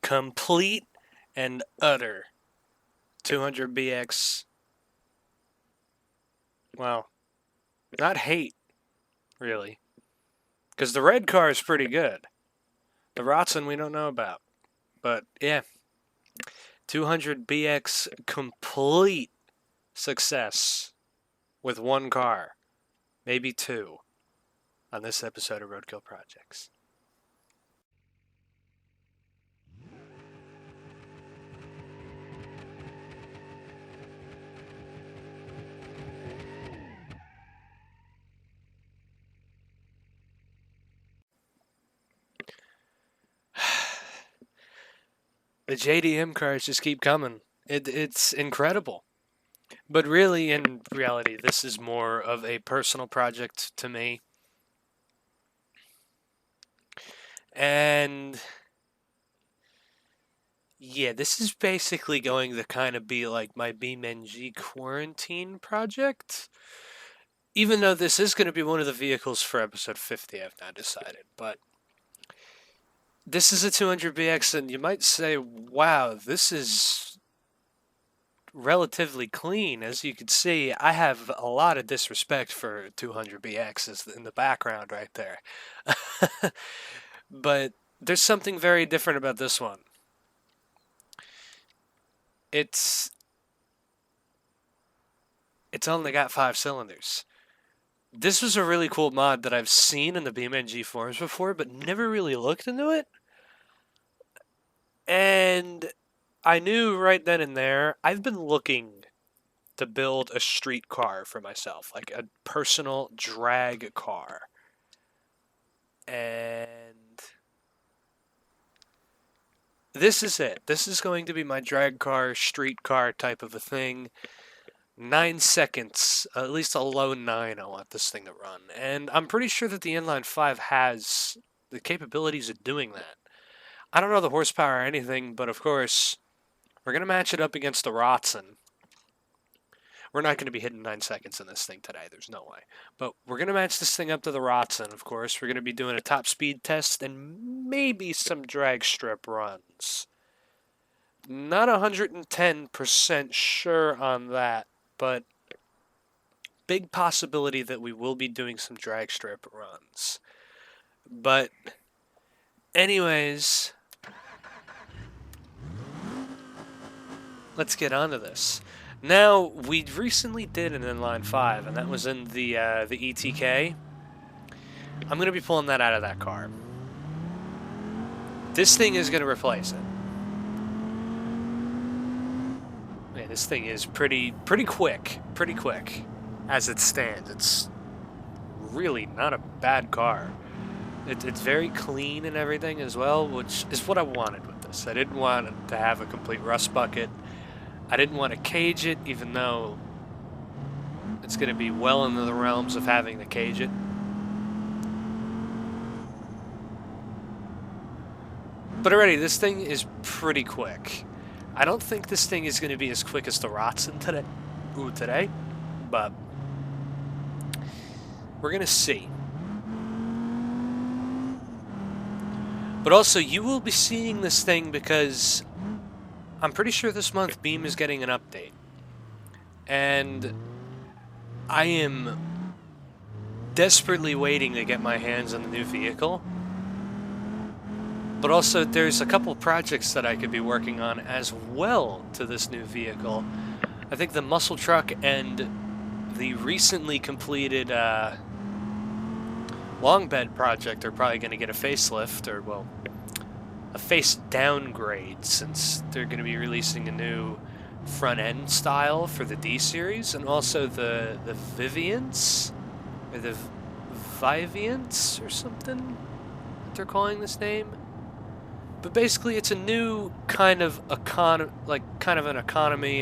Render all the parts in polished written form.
complete and utter 200BX. Well, not hate, really. Because the red car is pretty good. The Rotson we don't know about. But yeah, 200BX complete success with one car, maybe two, on this episode of Roadkill Projects. The JDM cars just keep coming. It's incredible. But really, in reality, this is more of a personal project to me. And yeah, this is basically going to kind of be like my BeamNG quarantine project. Even though this is going to be one of the vehicles for episode 50, I've now decided. But this is a 200BX, and you might say, wow, this is relatively clean. As you can see, I have a lot of disrespect for 200BXs in the background right there. But there's something very different about this one. It's only got 5 cylinders. This was a really cool mod that I've seen in the BeamNG forums before, but never really looked into it. And I knew right then and there, I've been looking to build a street car for myself, like a personal drag car. And this is it. This is going to be my drag car, street car type of a thing. 9 seconds, at least a low 9 I want this thing to run. And I'm pretty sure that the inline 5 has the capabilities of doing that. I don't know the horsepower or anything, but of course, we're going to match it up against the Rotson. We're not going to be hitting 9 seconds in this thing today, there's no way. But we're going to match this thing up to the Rotson, of course. We're going to be doing a top speed test and maybe some drag strip runs. Not 110% sure on that, but big possibility that we will be doing some drag strip runs. But anyways, let's get on to this. Now, we recently did an inline 5, and that was in the ETK. I'm going to be pulling that out of that car. This thing is going to replace it. Man, this thing is pretty quick. Pretty quick as it stands. It's really not a bad car. It's very clean and everything as well, which is what I wanted with this. I didn't want it to have a complete rust bucket. I didn't want to cage it, even though it's going to be well into the realms of having to cage it. But already, this thing is pretty quick. I don't think this thing is going to be as quick as the Rotson today, but we're going to see. But also, you will be seeing this thing because I'm pretty sure this month Beam is getting an update. And I am desperately waiting to get my hands on the new vehicle. But also, there's a couple projects that I could be working on as well to this new vehicle. I think the muscle truck and the recently completed long bed project are probably going to get a facelift, or, well, a face downgrade, since they're going to be releasing a new front end style for the D series, and also the Viviants, or the Viviants, or something they're calling this name. But basically, it's a new kind of an economy,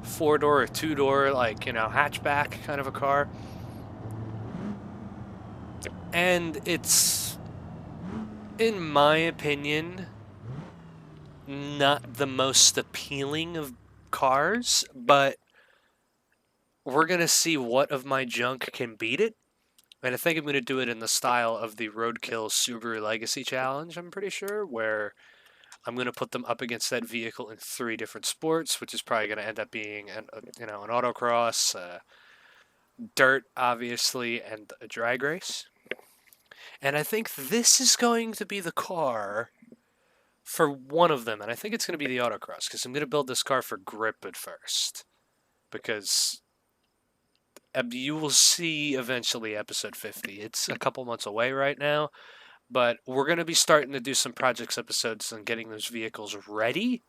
4-door or 2-door, like, you know, hatchback kind of a car. And it's, in my opinion, not the most appealing of cars, but we're going to see what of my junk can beat it. And I think I'm going to do it in the style of the Roadkill Subaru Legacy Challenge, I'm pretty sure, where I'm going to put them up against that vehicle in 3 different sports, which is probably going to end up being an autocross, dirt, obviously, and a drag race. And I think this is going to be the car for one of them, and I think it's going to be the autocross, because I'm going to build this car for grip at first. Because you will see eventually episode 50. It's a couple months away right now, but we're going to be starting to do some projects episodes on getting those vehicles ready.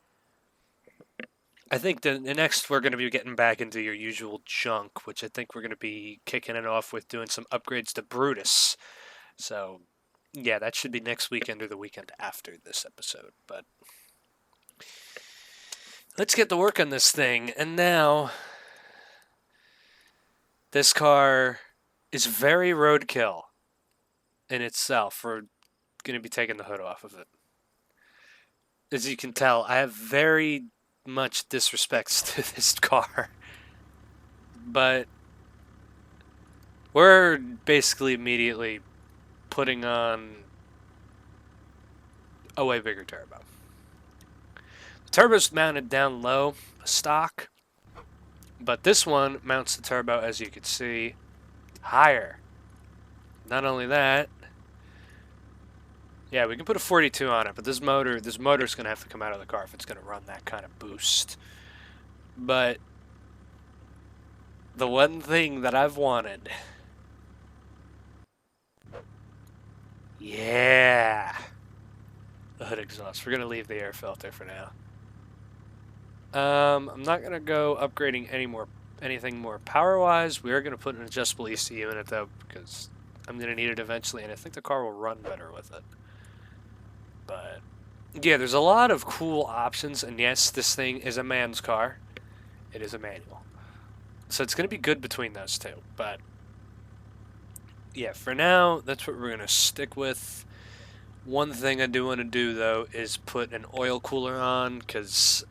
I think the next we're going to be getting back into your usual junk, which I think we're going to be kicking it off with doing some upgrades to Brutus. So, yeah, that should be next weekend or the weekend after this episode. But let's get to work on this thing. And now, this car is very roadkill in itself. We're going to be taking the hood off of it. As you can tell, I have very much disrespect to this car. But we're basically immediately putting on a way bigger turbo. The turbo's mounted down low, stock, but this one mounts the turbo, as you can see, higher. Not only that, yeah, we can put a 42 on it, but this motor's going to have to come out of the car if it's going to run that kind of boost. But the one thing that I've wanted, yeah, the hood exhaust. We're going to leave the air filter for now. I'm not going to go upgrading anything more power-wise. We are going to put an adjustable ECU in it, though, because I'm going to need it eventually, and I think the car will run better with it. But, yeah, there's a lot of cool options, and yes, this thing is a man's car. It is a manual. So it's going to be good between those two, but yeah, for now, that's what we're going to stick with. One thing I do want to do, though, is put an oil cooler on, because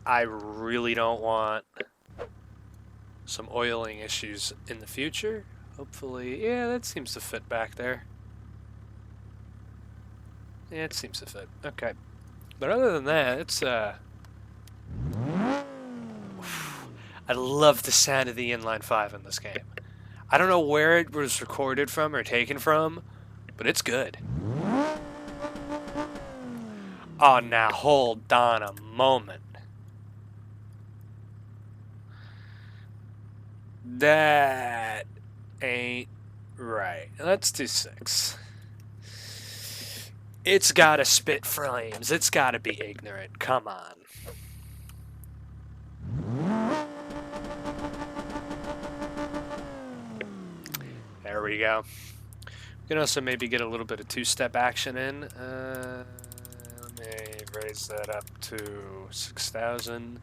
I really don't want some oiling issues in the future. Hopefully, yeah, that seems to fit back there. Yeah, it seems to fit. Okay. But other than that, it's, I love the sound of the inline 5 in this game. I don't know where it was recorded from or taken from, but it's good. Oh, now hold on a moment. That ain't right. Let's do 6. It's gotta spit flames. It's gotta be ignorant. Come on. There we go. We can also maybe get a little bit of 2-step action in. Let me raise that up to 6,000.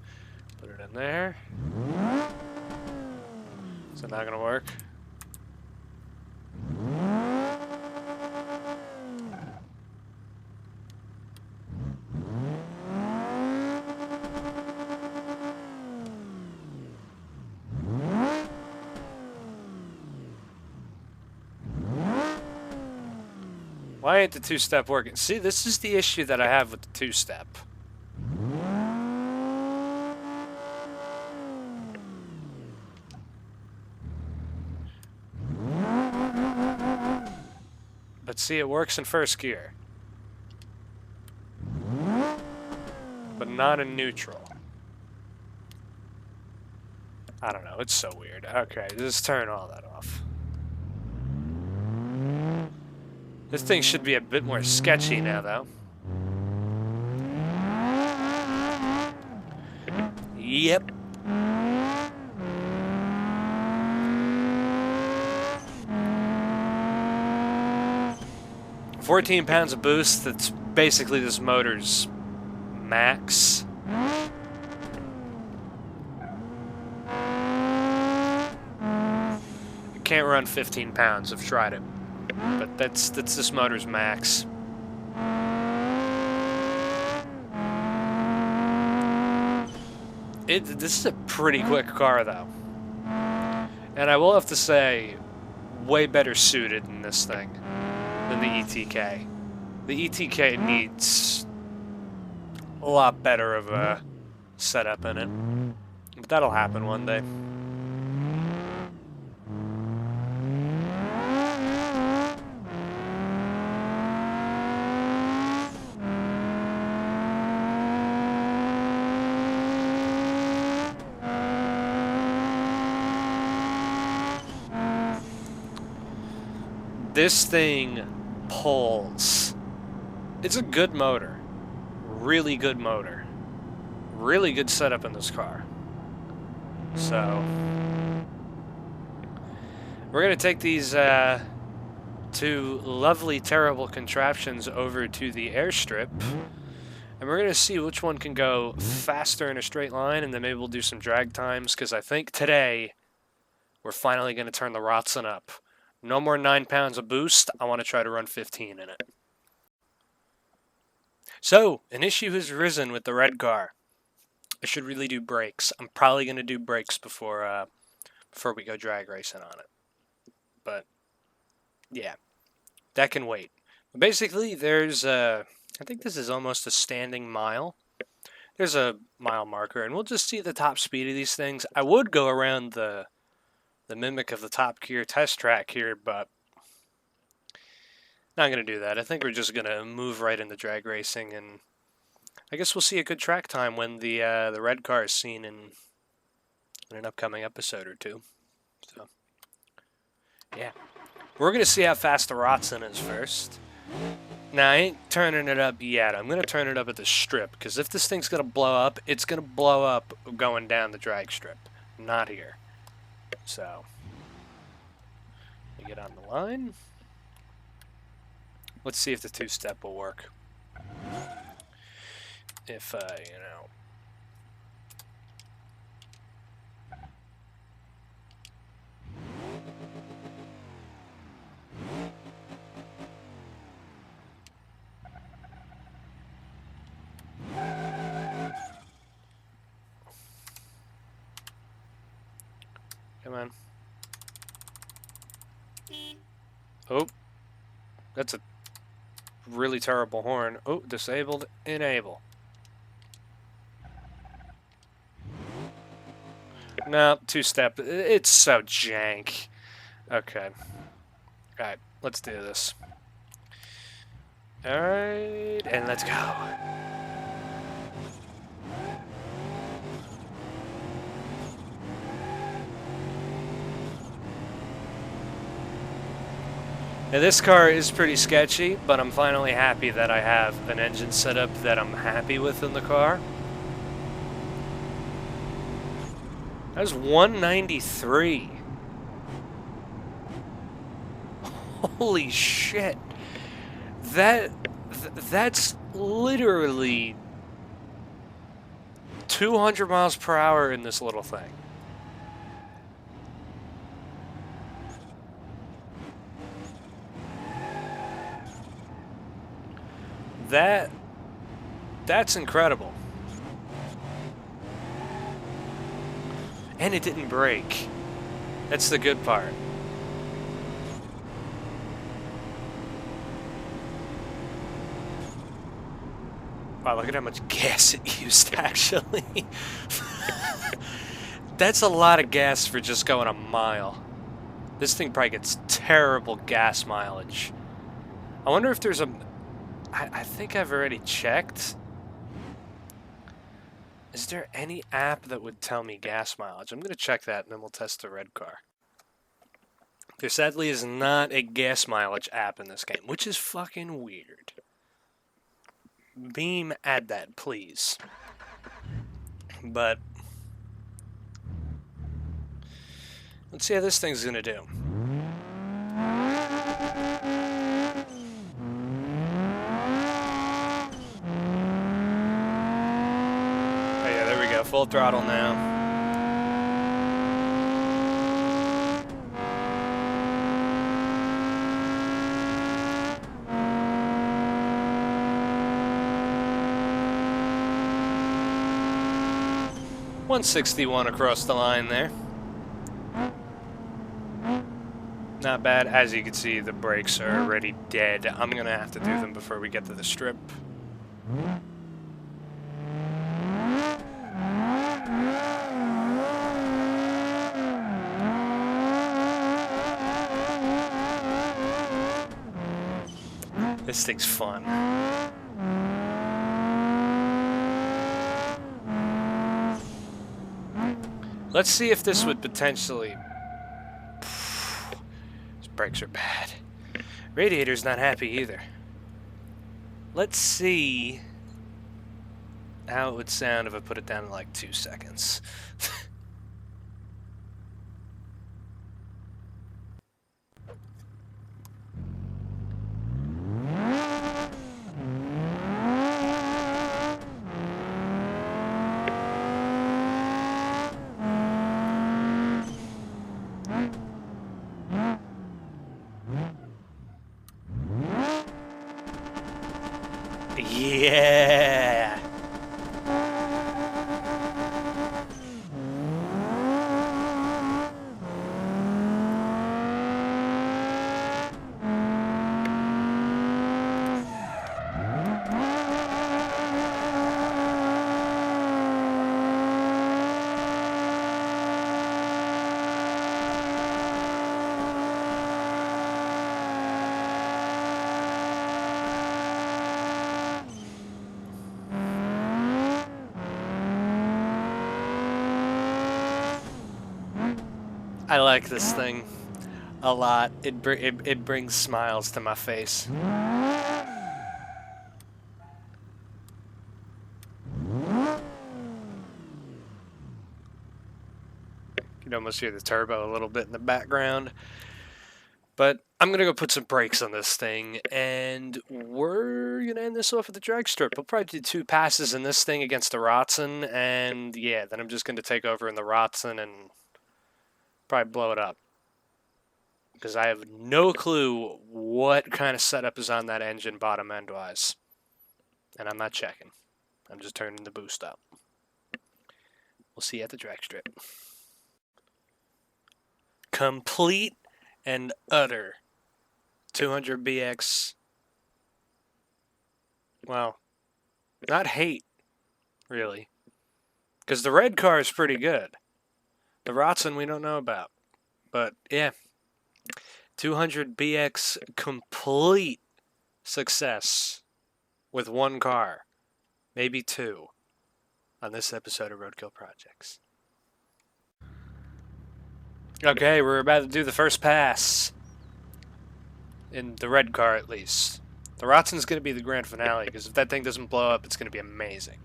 Put it in there. Is it not gonna work? Why ain't the 2-step working? See, this is the issue that I have with the 2-step. But see, it works in first gear. But not in neutral. I don't know, it's so weird. Okay, just turn all that off. This thing should be a bit more sketchy now, though. Yep. £14 of boost, that's basically this motor's max. It can't run 15 pounds, I've tried it. But that's this motor's max. This is a pretty quick car, though. And I will have to say, way better suited in this thing than the ETK. The ETK needs a lot better of a setup in it. But that'll happen one day. This thing pulls. It's a good motor. Really good motor. Really good setup in this car. So, we're going to take these two lovely, terrible contraptions over to the airstrip. And we're going to see which one can go faster in a straight line, and then maybe we'll do some drag times, because I think today we're finally going to turn the Rotson up. No more 9 pounds of boost. I want to try to run 15 in it. So, an issue has arisen with the red car. I should really do brakes. I'm probably going to do brakes before we go drag racing on it. But, yeah, that can wait. Basically, there's I think this is almost a standing mile. There's a mile marker, and we'll just see the top speed of these things. I would go around the mimic of the Top Gear test track here, but not going to do that. I think we're just going to move right into drag racing, and I guess we'll see a good track time when the red car is seen in an upcoming episode or two. So, yeah. We're going to see how fast the Rotson is first. Now, I ain't turning it up yet. I'm going to turn it up at the strip, because if this thing's going to blow up, it's going to blow up going down the drag strip, not here. So, we get on the line. Let's see if the two-step will work. If, you know. Come on. Oh. That's a really terrible horn. Oh, disabled, enable. No, two-step. It's so jank. Okay. Alright, let's do this. Alright, and let's go. Now this car is pretty sketchy, but I'm finally happy that I have an engine setup that I'm happy with in the car. That was 193. Holy shit. That's literally 200 miles per hour in this little thing. That's incredible. And it didn't break. That's the good part. Wow, look at how much gas it used, actually. That's a lot of gas for just going a mile. This thing probably gets terrible gas mileage. I wonder if there's a... I think I've already checked. Is there any app that would tell me gas mileage? I'm going to check that, and then we'll test the red car. There sadly is not a gas mileage app in this game, which is fucking weird. Beam, add that, please. But let's see how this thing's going to do. Full throttle now. .161 across the line there. Not Not bad. As you can see, the brakes are already dead. I'm gonna have to do them before we get to the strip. This thing's fun. Let's see if this would potentially... These brakes are bad. Radiator's not happy either. Let's see how it would sound if I put it down in like 2 seconds. Yeah! I like this thing a lot. It brings smiles to my face. You can almost hear the turbo a little bit in the background. But I'm going to go put some brakes on this thing, and we're going to end this off at the drag strip. We'll probably do 2 passes in this thing against the Rotson, and yeah, then I'm just going to take over in the Rotson and probably blow it up. Because I have no clue what kind of setup is on that engine bottom end-wise. And I'm not checking. I'm just turning the boost up. We'll see you at the drag strip. Complete and utter 200BX. Well, not hate, really. Because the red car is pretty good. The Rotson we don't know about. But, yeah. 200BX complete success with 1 car. Maybe 2 on this episode of Roadkill Projects. Okay, we're about to do the first pass. In the red car, at least. The Rotson's going to be the grand finale, because if that thing doesn't blow up, it's going to be amazing.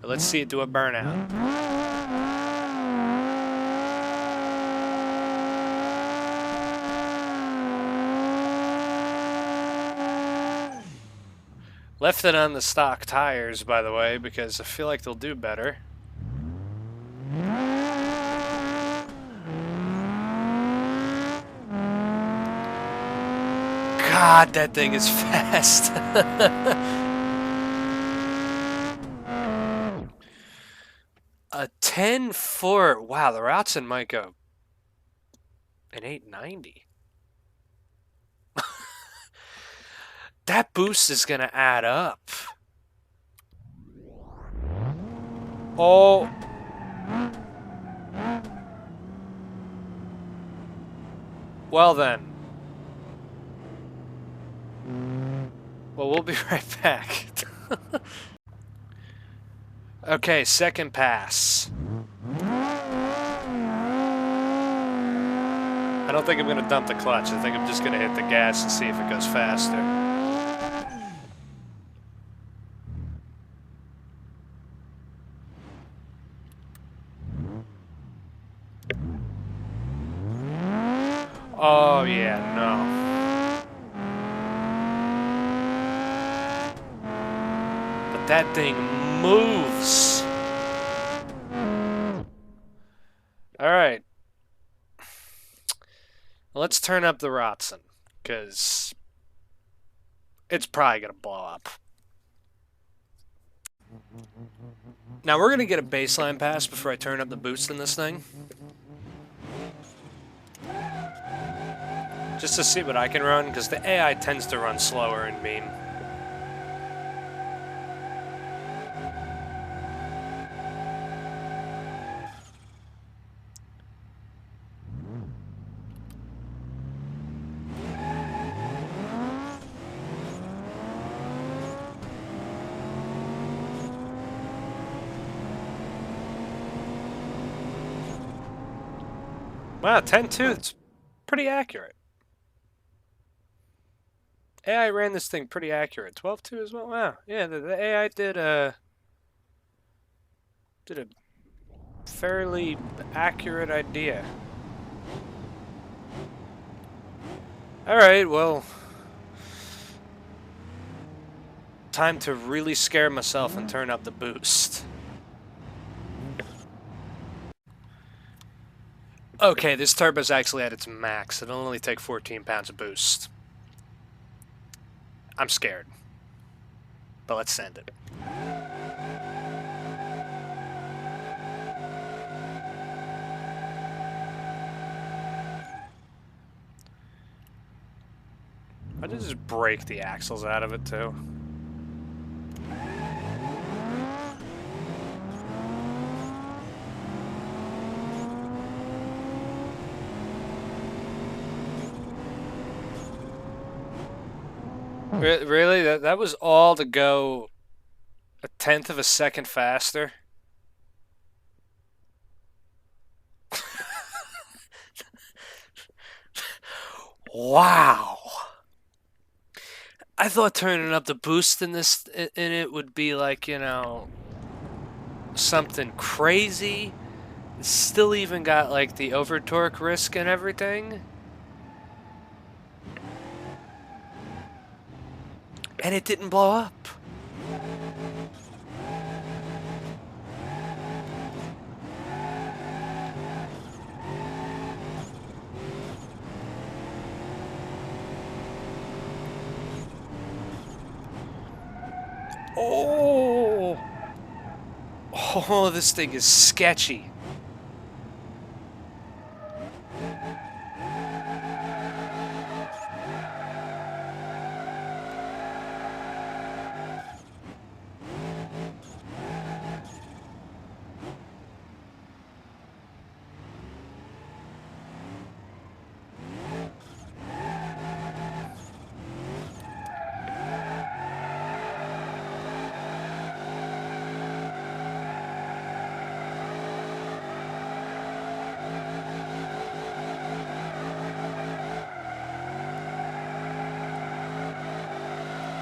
But let's see it do a burnout. Left it on the stock tires, by the way, because I feel like they'll do better. God, that thing is fast. A 10-4. Wow, the Rotson might go an 890. That boost is going to add up. Oh. Well then. Well, we'll be right back. Okay, second pass. I don't think I'm going to dump the clutch. I think I'm just going to hit the gas and see if it goes faster. Oh, yeah, no. But that thing moves. Alright. Let's turn up the Rotson, because it's probably going to blow up. Now, we're going to get a baseline pass before I turn up the boost in this thing. just to see what I can run, because the AI tends to run slower in Beam. Wow, 10.2, it's pretty accurate. AI ran this thing pretty accurate. 12.2 as well. Wow, yeah, the AI did a fairly accurate idea. Alright, well, time to really scare myself and turn up the boost. Okay, this turbo's actually at its max. It'll only take 14 pounds of boost. I'm scared. But let's send it. I just break the axles out of it too. Really? That was all to go a tenth of a second faster? Wow. I thought turning up the boost in it would be like, you know, something crazy. It's still even got like the over torque risk and everything. And it didn't blow up. Oh! Oh, this thing is sketchy.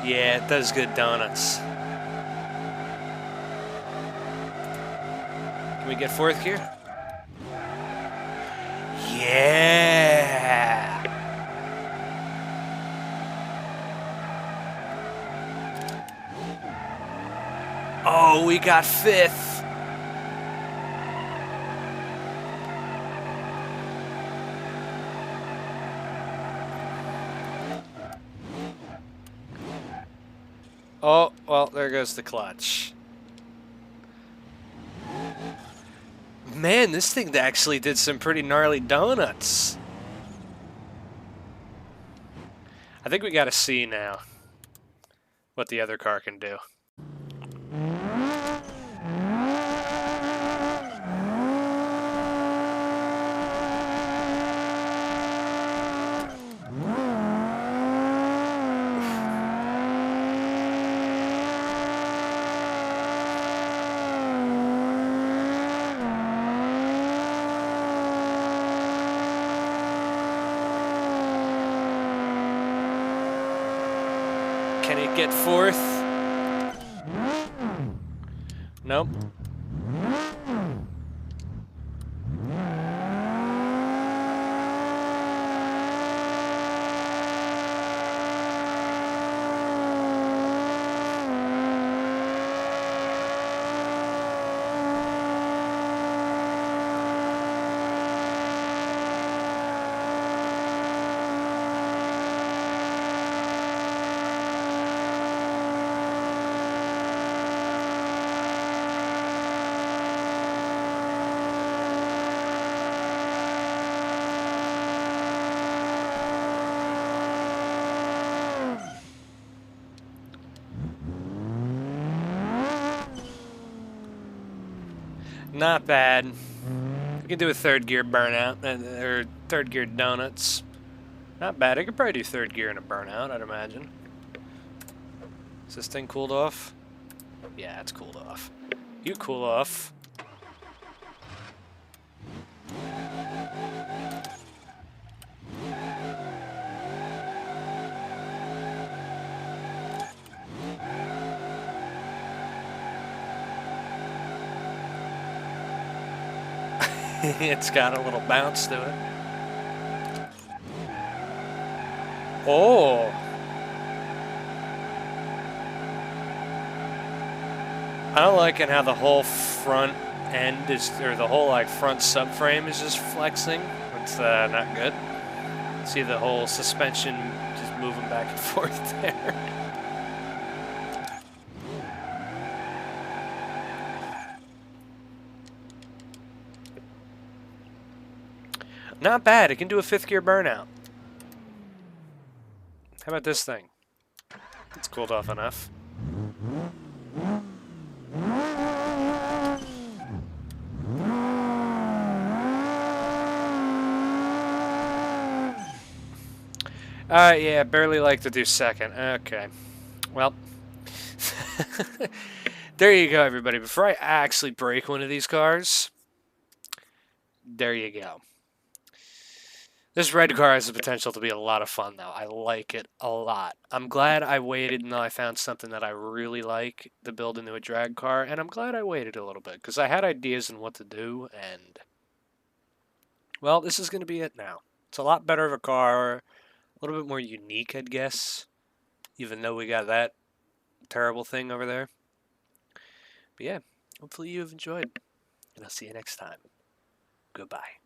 Yeah, it does good donuts. Can we get fourth gear? Yeah! Oh, we got fifth. Oh, well, there goes the clutch. Man, this thing actually did some pretty gnarly donuts. I think we got to see now what the other car can do. Can it get fourth? Nope. Not bad. We can do a third gear burnout, or third gear donuts. Not bad. I could probably do third gear in a burnout, I'd imagine. Is this thing cooled off? Yeah, it's cooled off. You cool off. It's got a little bounce to it. Oh! I don't like it how the whole front end is, or the whole like front subframe is just flexing. It's not good. See the whole suspension just moving back and forth there. Not bad. It can do a fifth gear burnout. How about this thing? It's cooled off enough. Yeah, barely like to do second. Okay. Well, there you go, everybody. Before I actually break one of these cars, there you go. This red car has the potential to be a lot of fun, though. I like it a lot. I'm glad I waited until I found something that I really like to build into a drag car, and I'm glad I waited a little bit, because I had ideas on what to do, and, well, this is going to be it now. It's a lot better of a car, a little bit more unique, I'd guess, even though we got that terrible thing over there. But yeah, hopefully you have enjoyed, and I'll see you next time. Goodbye.